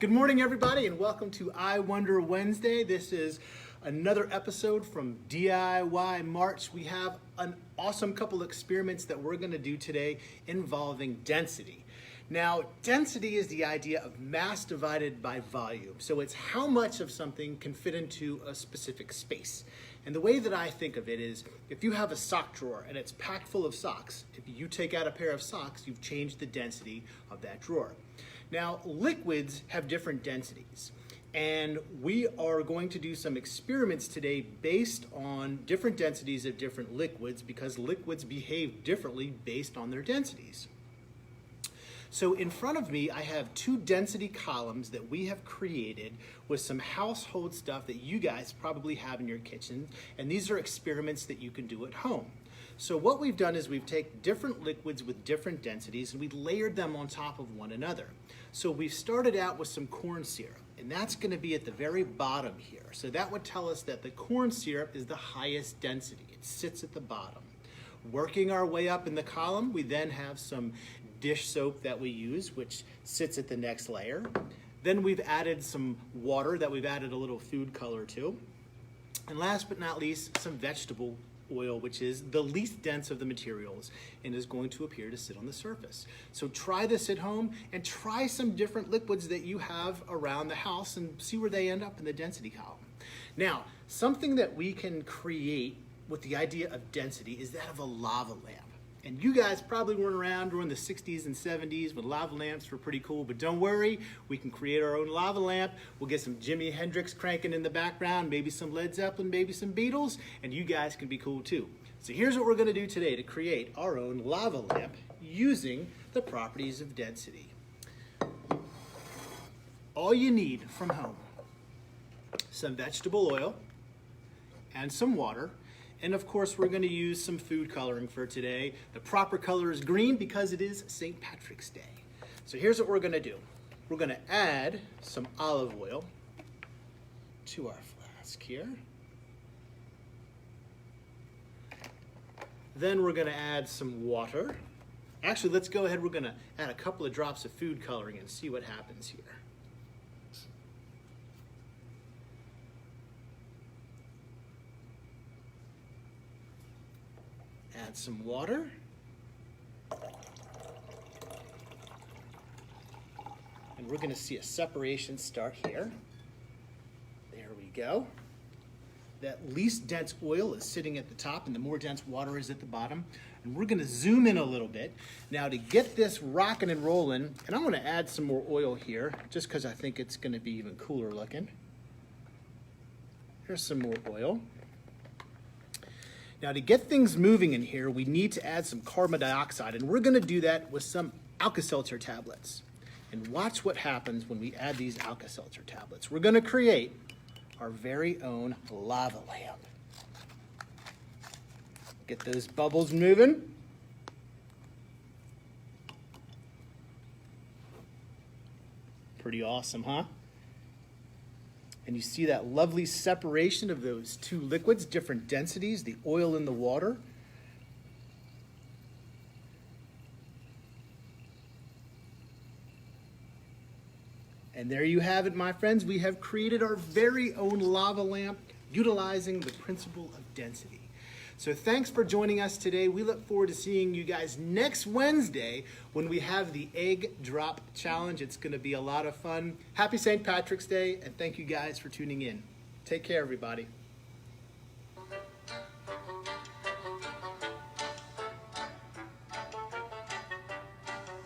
Good morning, everybody, and welcome to I Wonder Wednesday. This is another episode from DIY March. We have an awesome couple experiments that we're going to do today involving density. Now, density is the idea of mass divided by volume. So it's how much of something can fit into a specific space. And the way that I think of it is, if you have a sock drawer and it's packed full of socks, if you take out a pair of socks, you've changed the density of that drawer. Now, liquids have different densities, and we are going to do some experiments today based on different densities of different liquids because liquids behave differently based on their densities. So in front of me, I have two density columns that we have created with some household stuff that you guys probably have in your kitchen, and these are experiments that you can do at home. So what we've done is we've taken different liquids with different densities and we layered them on top of one another. So we've started out with some corn syrup, and that's going to be at the very bottom here. So that would tell us that the corn syrup is the highest density. It sits at the bottom. Working our way up in the column, we then have some dish soap that we use, which sits at the next layer. Then we've added some water that we've added a little food color to. And last but not least, some vegetable oil, which is the least dense of the materials and is going to appear to sit on the surface. So try this at home and try some different liquids that you have around the house and see where they end up in the density column. Now, something that we can create with the idea of density is that of a lava lamp. And you guys probably weren't around during the 60s and 70s when lava lamps were pretty cool, but don't worry, we can create our own lava lamp. We'll get some Jimi Hendrix cranking in the background, maybe some Led Zeppelin, maybe some Beatles, and you guys can be cool too. So here's what we're gonna do today to create our own lava lamp using the properties of density. All you need from home, some vegetable oil and some water. And of course, we're going to use some food coloring for today. The proper color is green because it is St. Patrick's Day. So here's what we're going to do. We're going to add some olive oil to our flask here. Then we're going to add some water. Actually, let's go ahead. We're going to add a couple of drops of food coloring and see what happens here. Add some water. And we're going to see a separation start here. There we go. That least dense oil is sitting at the top and the more dense water is at the bottom. And we're going to zoom in a little bit. Now to get this rocking and rolling, and I'm going to add some more oil here just because I think it's going to be even cooler looking. Here's some more oil. Now to get things moving in here, we need to add some carbon dioxide, and we're gonna do that with some Alka-Seltzer tablets. And watch what happens when we add these Alka-Seltzer tablets. We're gonna create our very own lava lamp. Get those bubbles moving. Pretty awesome, huh? And you see that lovely separation of those two liquids, different densities, the oil and the water. And there you have it, my friends. We have created our very own lava lamp utilizing the principle of density. So thanks for joining us today. We look forward to seeing you guys next Wednesday when we have the egg drop challenge. It's going to be a lot of fun. Happy St. Patrick's Day, and thank you guys for tuning in. Take care, everybody.